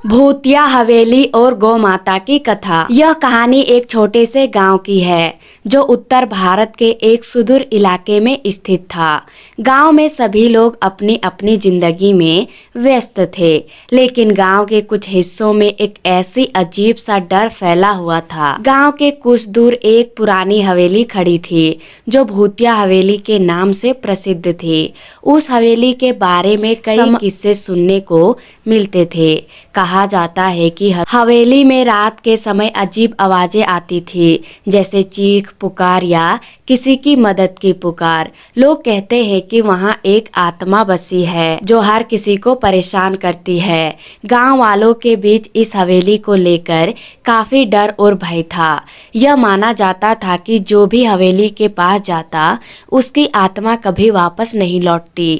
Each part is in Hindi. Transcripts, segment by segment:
भूतिया हवेली और गौ माता की कथा। यह कहानी एक छोटे से गांव की है जो उत्तर भारत के एक सुदूर इलाके में स्थित था। गांव में सभी लोग अपनी अपनी जिंदगी में व्यस्त थे, लेकिन गांव के कुछ हिस्सों में एक ऐसी अजीब सा डर फैला हुआ था। गांव के कुछ दूर एक पुरानी हवेली खड़ी थी जो भूतिया हवेली के नाम से प्रसिद्ध थी। उस हवेली के बारे में कई किस्से सुनने को मिलते थे। कहा जाता है कि हवेली में रात के समय अजीब आवाजें आती थी, जैसे चीख पुकार या किसी की मदद की पुकार। लोग कहते हैं कि वहाँ एक आत्मा बसी है जो हर किसी को परेशान करती है। गांव वालों के बीच इस हवेली को लेकर काफी डर और भय था। यह माना जाता था कि जो भी हवेली के पास जाता उसकी आत्मा कभी वापस नहीं लौटती।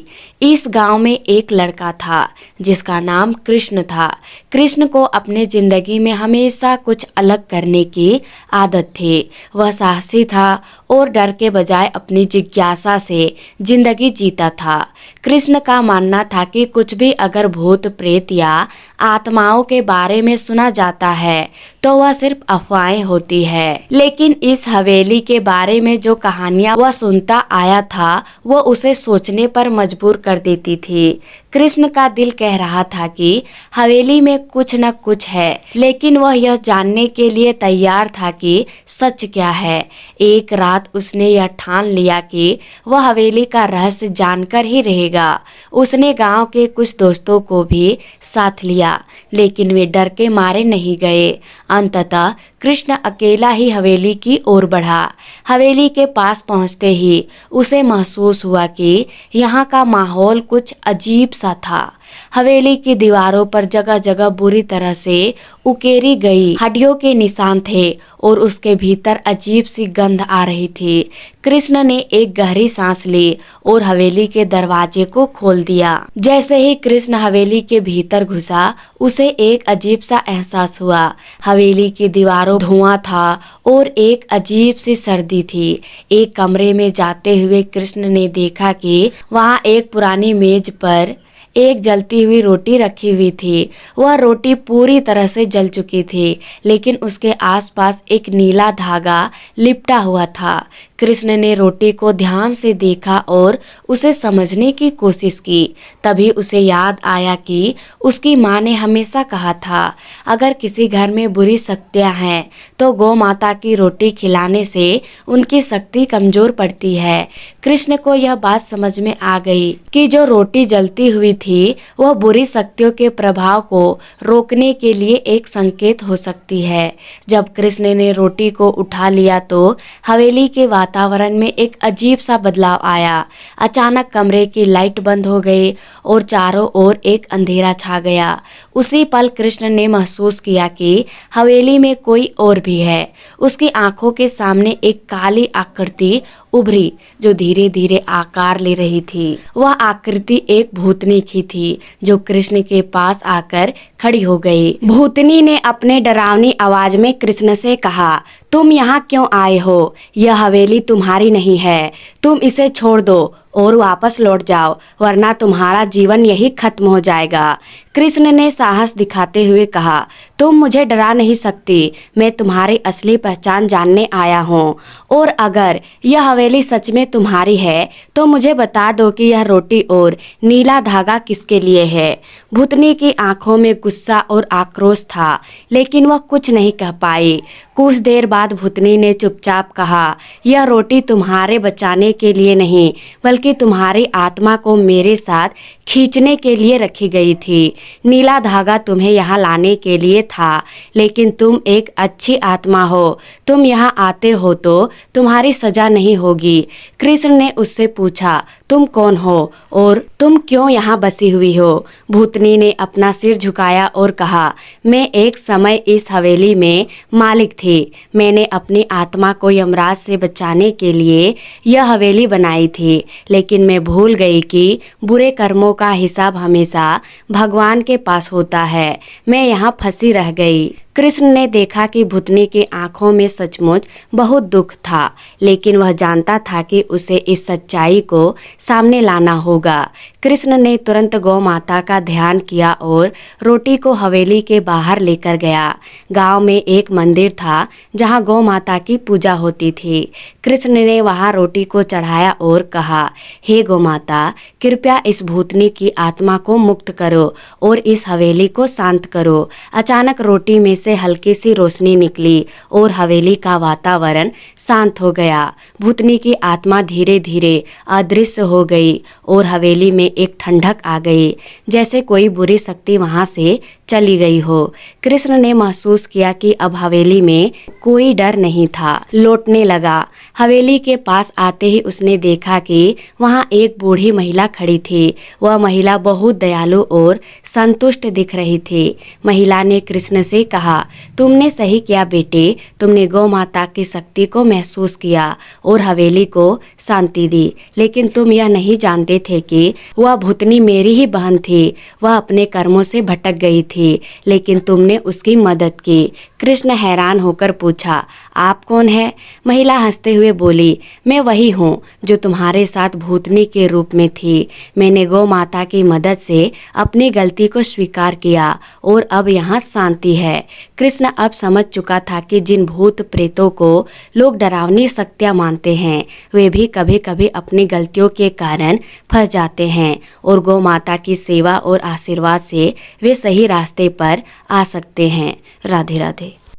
इस गांव में एक लड़का था जिसका नाम कृष्ण था। कृष्ण को अपने जिंदगी में हमेशा कुछ अलग करने की आदत थी। वह साहसी था और डर के बजाय अपनी जिज्ञासा से जिंदगी जीता था। कृष्ण का मानना था कि कुछ भी अगर भूत प्रेत या आत्माओं के बारे में सुना जाता है तो वह सिर्फ अफवाहें होती है। लेकिन इस हवेली के बारे में जो कहानियां वह सुनता आया था वह उसे सोचने पर मजबूर कर देती थी। कृष्ण का दिल कह रहा था कि हवेली में कुछ न कुछ है, लेकिन वह यह जानने के लिए तैयार था कि सच क्या है। एक रात उसने यह ठान लिया कि वह हवेली का रहस्य जानकर ही रहेगा। उसने गांव के कुछ दोस्तों को भी साथ लिया, लेकिन वे डर के मारे नहीं गए। अंततः कृष्ण अकेला ही हवेली की ओर बढ़ा। हवेली के पास पहुंचते ही उसे महसूस हुआ कि यहाँ का माहौल कुछ अजीब सा था। हवेली की दीवारों पर जगह जगह बुरी तरह से उकेरी गई हड्डियों के निशान थे और उसके भीतर अजीब सी गंध आ रही थी। कृष्ण ने एक गहरी सांस ली और हवेली के दरवाजे को खोल दिया। जैसे ही कृष्ण हवेली के भीतर घुसा उसे एक अजीब सा एहसास हुआ। हवेली की दीवारों धुआं था और एक अजीब सी सर्दी थी। एक कमरे में जाते हुए कृष्ण ने देखा कि वहाँ एक पुरानी मेज पर एक जलती हुई रोटी रखी हुई थी। वह रोटी पूरी तरह से जल चुकी थी, लेकिन उसके आसपास एक नीला धागा लिपटा हुआ था। कृष्ण ने रोटी को ध्यान से देखा और उसे समझने की कोशिश की। तभी उसे याद आया कि उसकी माँ ने हमेशा कहा था, अगर किसी घर में बुरी शक्तियाँ हैं तो गौ माता की रोटी खिलाने से उनकी शक्ति कमजोर पड़ती है। कृष्ण को यह बात समझ में आ गई कि जो रोटी जलती हुई थी वह बुरी शक्तियों के प्रभाव को रोकने के लिए एक संकेत हो सकती है। जब कृष्ण ने रोटी को उठा लिया तो हवेली के वातावरण में एक अजीब सा बदलाव आया। अचानक कमरे की लाइट बंद हो गई और चारों ओर एक अंधेरा छा गया। उसी पल कृष्ण ने महसूस किया कि हवेली में कोई और भी है। उसकी आंखों के सामने एक काली आकृति उभरी जो धीरे धीरे आकार ले रही थी। वह आकृति एक भूतनी की थी जो कृष्ण के पास आकर खड़ी हो गई। भूतनी ने अपने डरावनी आवाज में कृष्ण से कहा, तुम यहाँ क्यों आए हो? यह हवेली तुम्हारी नहीं है। तुम इसे छोड़ दो और वापस लौट जाओ, वरना तुम्हारा जीवन यही खत्म हो जाएगा। कृष्ण ने साहस दिखाते हुए कहा, तुम मुझे डरा नहीं सकती। मैं तुम्हारी असली पहचान जानने आया हूँ, और अगर यह हवेली सच में तुम्हारी है तो मुझे बता दो कि यह रोटी और नीला धागा किसके लिए है। भूतनी की आंखों में गुस्सा और आक्रोश था, लेकिन वह कुछ नहीं कह पाई। कुछ देर बाद भूतनी ने चुपचाप कहा, यह रोटी तुम्हारे बचाने के लिए नहीं, बल्कि तुम्हारी आत्मा को मेरे साथ खींचने के लिए रखी गई थी। नीला धागा तुम्हें यहाँ लाने के लिए था, लेकिन तुम एक अच्छी आत्मा हो। तुम यहाँ आते हो तो तुम्हारी सजा नहीं होगी। कृष्ण ने उससे पूछा, तुम कौन हो और तुम क्यों यहाँ बसी हुई हो? भूतनी ने अपना सिर झुकाया और कहा, मैं एक समय इस हवेली में मालिक थी। मैंने अपनी आत्मा को यमराज से बचाने के लिए यह हवेली बनाई थी, लेकिन मैं भूल गई कि बुरे कर्मों का हिसाब हमेशा भगवान के पास होता है। मैं यहाँ फंसी रह गई। कृष्ण ने देखा कि भूतनी की आंखों में सचमुच बहुत दुख था, लेकिन वह जानता था कि उसे इस सच्चाई को सामने लाना होगा। कृष्ण ने तुरंत गौ माता का ध्यान किया और रोटी को हवेली के बाहर लेकर गया। गांव में एक मंदिर था जहां गौ माता की पूजा होती थी। कृष्ण ने वहां रोटी को चढ़ाया और कहा, हे गौ माता, कृपया इस भूतनी की आत्मा को मुक्त करो और इस हवेली को शांत करो। अचानक रोटी में से हल्की सी रोशनी निकली और हवेली का वातावरण शांत हो गया। भूतनी की आत्मा धीरे धीरे अदृश्य हो गई और हवेली में एक ठंडक आ गई, जैसे कोई बुरी शक्ति वहां से चली गई हो। कृष्ण ने महसूस किया कि अब हवेली में कोई डर नहीं था। लौटने लगा। हवेली के पास आते ही उसने देखा कि वहां एक बूढ़ी महिला खड़ी थी। वह महिला बहुत दयालु और संतुष्ट दिख रही थी। महिला ने कृष्ण से कहा, तुमने सही किया बेटे, तुमने गौ माता की शक्ति को महसूस किया और हवेली को शांति दी, लेकिन तुम यह नहीं जानते थे कि वह भूतनी मेरी ही बहन थी। वह अपने कर्मों से भटक गई थी, लेकिन तुमने उसकी मदद की। कृष्ण हैरान होकर पूछा, आप कौन है? महिला हंसते हुए बोली, मैं वही हूँ जो तुम्हारे साथ भूतनी के रूप में थी। मैंने गौ माता की मदद से अपनी गलती को स्वीकार किया और अब यहाँ शांति है। कृष्ण अब समझ चुका था कि जिन भूत प्रेतों को लोग डरावनी शक्तियाँ मानते हैं, वे भी कभी कभी अपनी गलतियों के कारण फंस जाते हैं और गौ माता की सेवा और आशीर्वाद से वे सही रास्ते पर आ सकते हैं। राधे राधे।